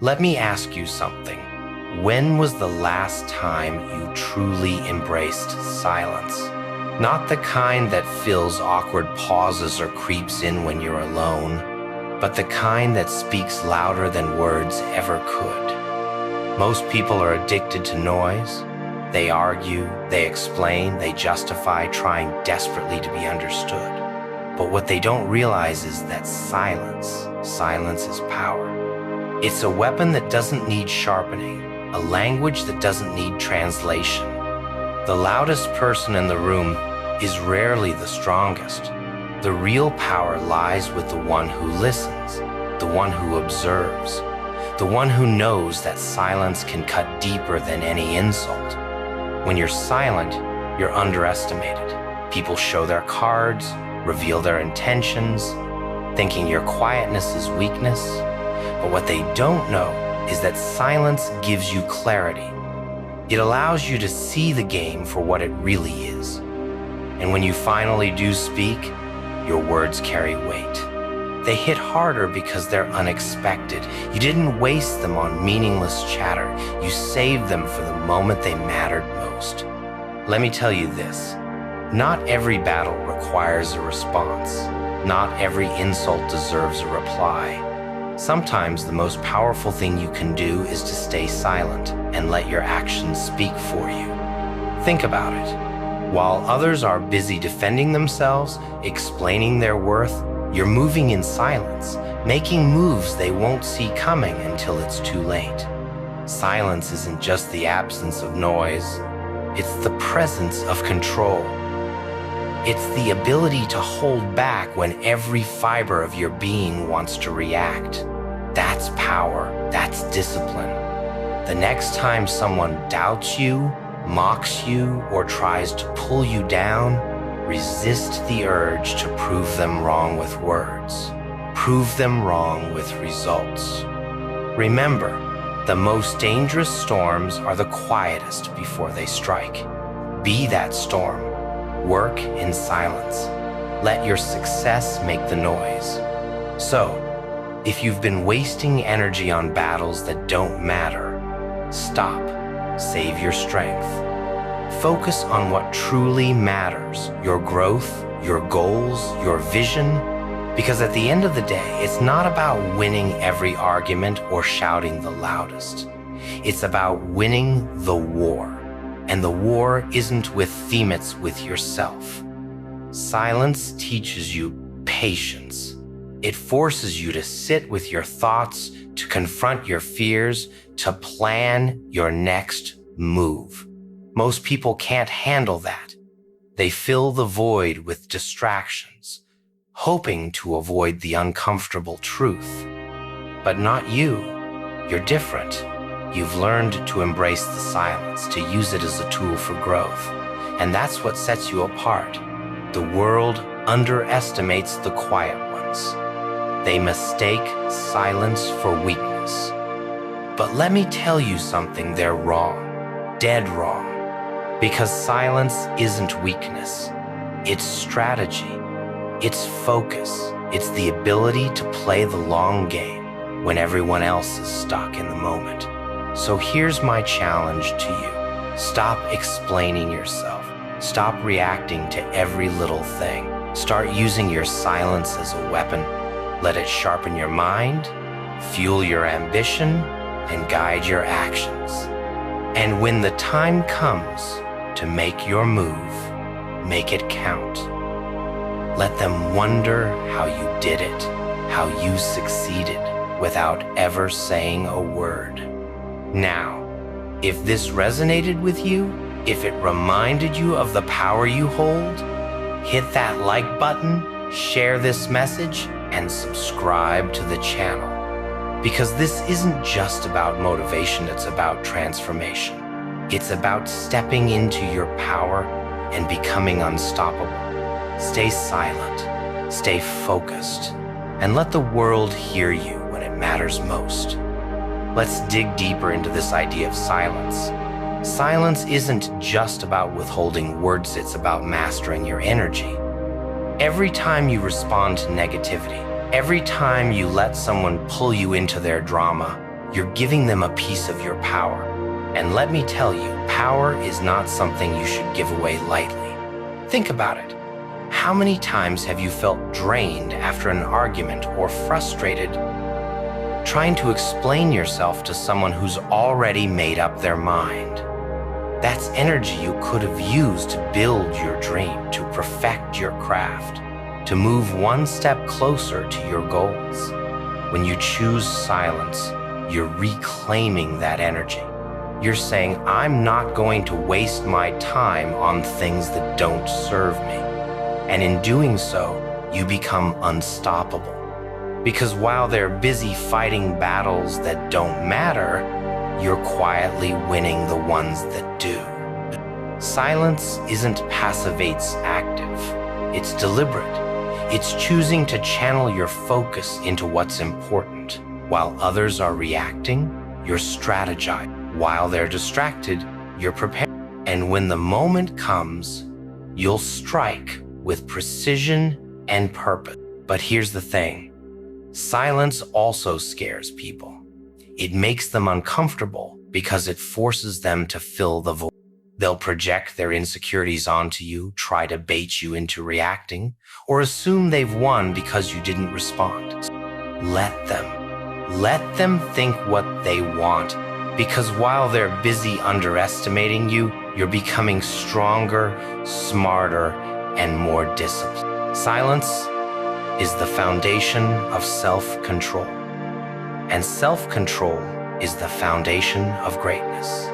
Let me ask you something. When was the last time you truly embraced silence? Not the kind that fills awkward pauses or creeps in when you're alone, but the kind that speaks louder than words ever could. Most people are addicted to noise. They argue, they explain, they justify, trying desperately to be understood. But what they don't realize is that silence is power. It's a weapon that doesn't need sharpening, a language that doesn't need translation. The loudest person in the room is rarely the strongest. The real power lies with the one who listens, the one who observes, the one who knows that silence can cut deeper than any insult. When you're silent, you're underestimated. People show their cards, reveal their intentions, thinking your quietness is weakness. But what they don't know is that silence gives you clarity. It allows you to see the game for what it really is. And when you finally do speak, your words carry weight. They hit harder because they're unexpected. You didn't waste them on meaningless chatter. You saved them for the moment they mattered most. Let me tell you this. Not every battle requires a response. Not every insult deserves a reply. Sometimes the most powerful thing you can do is to stay silent and let your actions speak for you. Think about it. While others are busy defending themselves, explaining their worth, you're moving in silence, making moves they won't see coming until it's too late. Silence isn't just the absence of noise, it's the presence of control. It's the ability to hold back when every fiber of your being wants to react. That's power, that's discipline. The next time someone doubts you, mocks you, or tries to pull you down, resist the urge to prove them wrong with words. Prove them wrong with results. Remember, the most dangerous storms are the quietest before they strike. Be that storm. Work in silence. Let your success make the noise. So, if you've been wasting energy on battles that don't matter, stop. Save your strength. Focus on what truly matters, your growth, your goals, your vision, because at the end of the day, it's not about winning every argument or shouting the loudest. It's about winning the war. And the war isn't with them, it's with yourself. Silence teaches you patience. It forces you to sit with your thoughts, to confront your fears, to plan your next move. Most people can't handle that. They fill the void with distractions, hoping to avoid the uncomfortable truth. But not you. You're different. You've learned to embrace the silence, to use it as a tool for growth. And that's what sets you apart. The world underestimates the quiet ones. They mistake silence for weakness. But let me tell you something, they're wrong, dead wrong. Because silence isn't weakness. It's strategy. It's focus. It's the ability to play the long game when everyone else is stuck in the moment. So here's my challenge to you. Stop explaining yourself. Stop reacting to every little thing. Start using your silence as a weapon. Let it sharpen your mind, fuel your ambition, and guide your actions. And when the time comes to make your move, make it count. Let them wonder how you did it, how you succeeded without ever saying a word. Now, if this resonated with you, if it reminded you of the power you hold, hit that like button, share this message, and subscribe to the channel. Because this isn't just about motivation, it's about transformation. It's about stepping into your power and becoming unstoppable. Stay silent, stay focused, and let the world hear you when it matters most. Let's dig deeper into this idea of silence. Silence isn't just about withholding words, it's about mastering your energy. Every time you respond to negativity, every time you let someone pull you into their drama, you're giving them a piece of your power. And let me tell you, power is not something you should give away lightly. Think about it. How many times have you felt drained after an argument or frustrated trying to explain yourself to someone who's already made up their mind? That's energy you could have used to build your dream, to perfect your craft, to move one step closer to your goals. When you choose silence, you're reclaiming that energy. You're saying, I'm not going to waste my time on things that don't serve me. And in doing so, you become unstoppable. Because while they're busy fighting battles that don't matter, you're quietly winning the ones that do. Silence isn't passive, it's active. It's deliberate. It's choosing to channel your focus into what's important. While others are reacting, you're strategizing. While they're distracted, you're prepared. And when the moment comes, you'll strike with precision and purpose. But here's the thing. Silence also scares people. It makes them uncomfortable because it forces them to fill the void. They'll project their insecurities onto you, try to bait you into reacting, or assume they've won because you didn't respond. Let them think what they want, because while they're busy underestimating you, you're becoming stronger, smarter, and more disciplined. Silence is the foundation of self-control. And self-control is the foundation of greatness.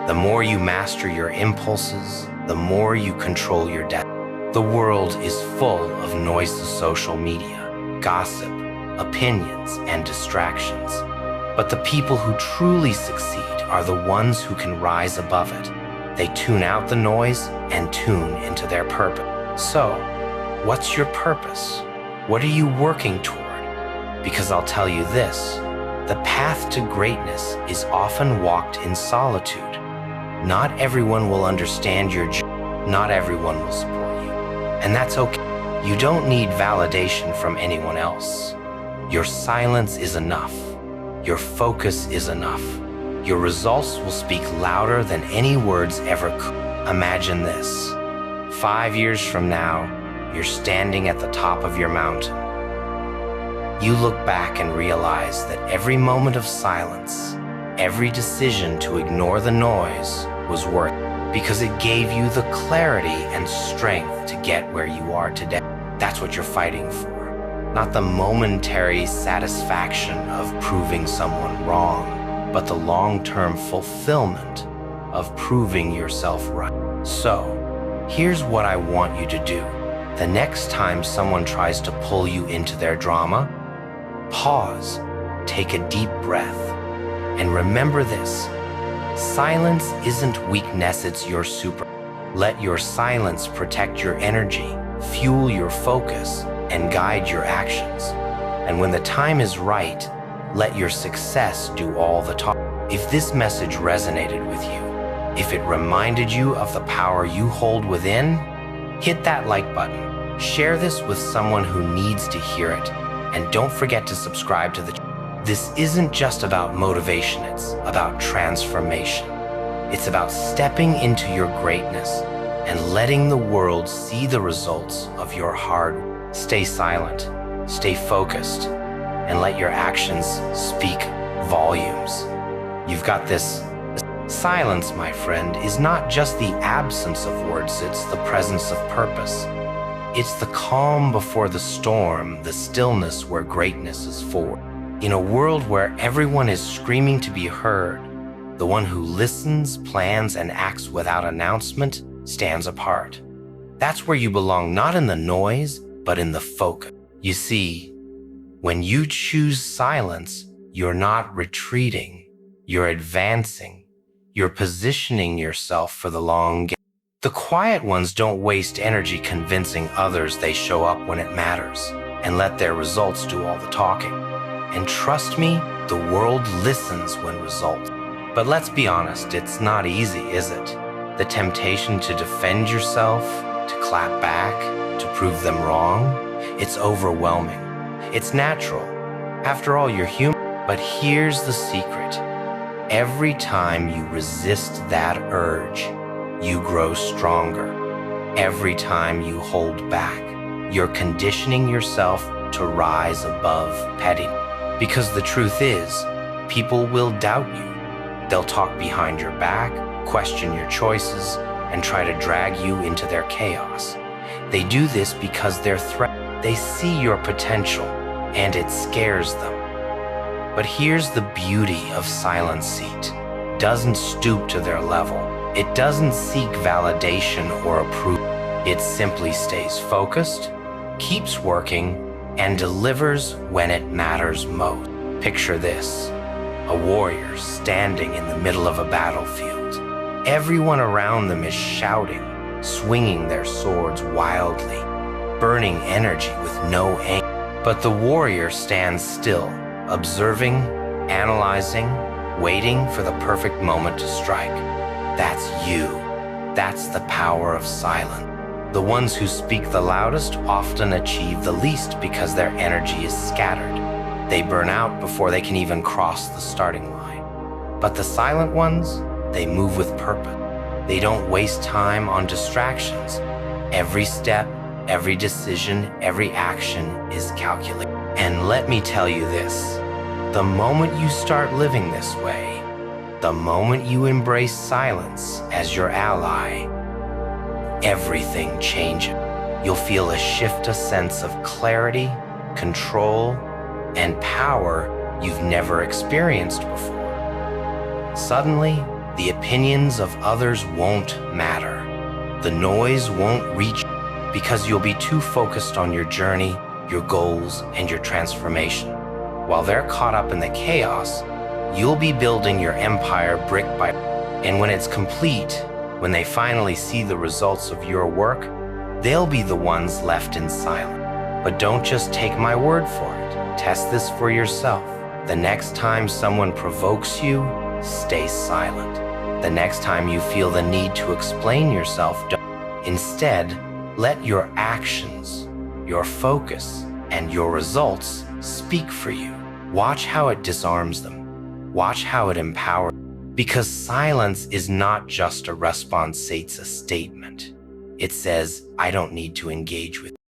The more you master your impulses, the more you control your destiny. The world is full of noisy social media, gossip, opinions, and distractions. But the people who truly succeed are the ones who can rise above it. They tune out the noise and tune into their purpose. So, what's your purpose? What are you working toward? Because I'll tell you this, the path to greatness is often walked in solitude. Not everyone will understand your journey. Not everyone will support you. And that's okay. You don't need validation from anyone else. Your silence is enough. Your focus is enough. Your results will speak louder than any words ever could. Imagine this. 5 years from now, you're standing at the top of your mountain. You look back and realize that every moment of silence, every decision to ignore the noise was worth it, because it gave you the clarity and strength to get where you are today. That's what you're fighting for. Not the momentary satisfaction of proving someone wrong, but the long-term fulfillment of proving yourself right. So, here's what I want you to do. The next time someone tries to pull you into their drama, pause, take a deep breath, and remember this. Silence isn't weakness, it's your super. Let your silence protect your energy, fuel your focus, and guide your actions. And when the time is right, let your success do all the talk. If this message resonated with you, if it reminded you of the power you hold within, hit that like button. Share this with someone who needs to hear it. And don't forget to subscribe to the channel. This isn't just about motivation, it's about transformation. It's about stepping into your greatness and letting the world see the results of your hard work. Stay silent, stay focused, and let your actions speak volumes. You've got this. Silence, my friend, is not just the absence of words, it's the presence of purpose. It's the calm before the storm, the stillness where greatness is forward. In a world where everyone is screaming to be heard, the one who listens, plans, and acts without announcement stands apart. That's where you belong, not in the noise, but in the focus. You see, when you choose silence, you're not retreating, you're advancing, you're positioning yourself for the long game. The quiet ones don't waste energy convincing others they show up when it matters and let their results do all the talking. And trust me, the world listens when results. But let's be honest, it's not easy, is it? The temptation to defend yourself, to clap back, to prove them wrong, it's overwhelming. It's natural. After all, you're human. But here's the secret. Every time you resist that urge, you grow stronger. Every time you hold back, you're conditioning yourself to rise above pettiness. Because the truth is, people will doubt you. They'll talk behind your back, question your choices, and try to drag you into their chaos. They do this because they're threatened. They see your potential, and it scares them. But here's the beauty of Silent Seat. It doesn't stoop to their level. It doesn't seek validation or approval. It simply stays focused, keeps working, and delivers when it matters most. Picture this: a warrior standing in the middle of a battlefield. Everyone around them is shouting, swinging their swords wildly, burning energy with no aim. But the warrior stands still, observing, analyzing, waiting for the perfect moment to strike. That's you. That's the power of silence. The ones who speak the loudest often achieve the least because their energy is scattered. They burn out before they can even cross the starting line. But the silent ones, they move with purpose. They don't waste time on distractions. Every step, every decision, every action is calculated. And let me tell you this, the moment you start living this way, the moment you embrace silence as your ally, everything changes. You'll feel a shift, a sense of clarity, control, and power you've never experienced before. Suddenly, the opinions of others won't matter. The noise won't reach you because you'll be too focused on your journey, your goals, and your transformation. While they're caught up in the chaos, you'll be building your empire brick by brick. And when it's complete, when they finally see the results of your work, they'll be the ones left in silence. But don't just take my word for it. Test this for yourself. The next time someone provokes you, stay silent. The next time you feel the need to explain yourself, don't. Instead, let your actions, your focus, and your results speak for you. Watch how it disarms them. Watch how it empowers. Because silence is not just a response, it's a statement. It says, I don't need to engage with you.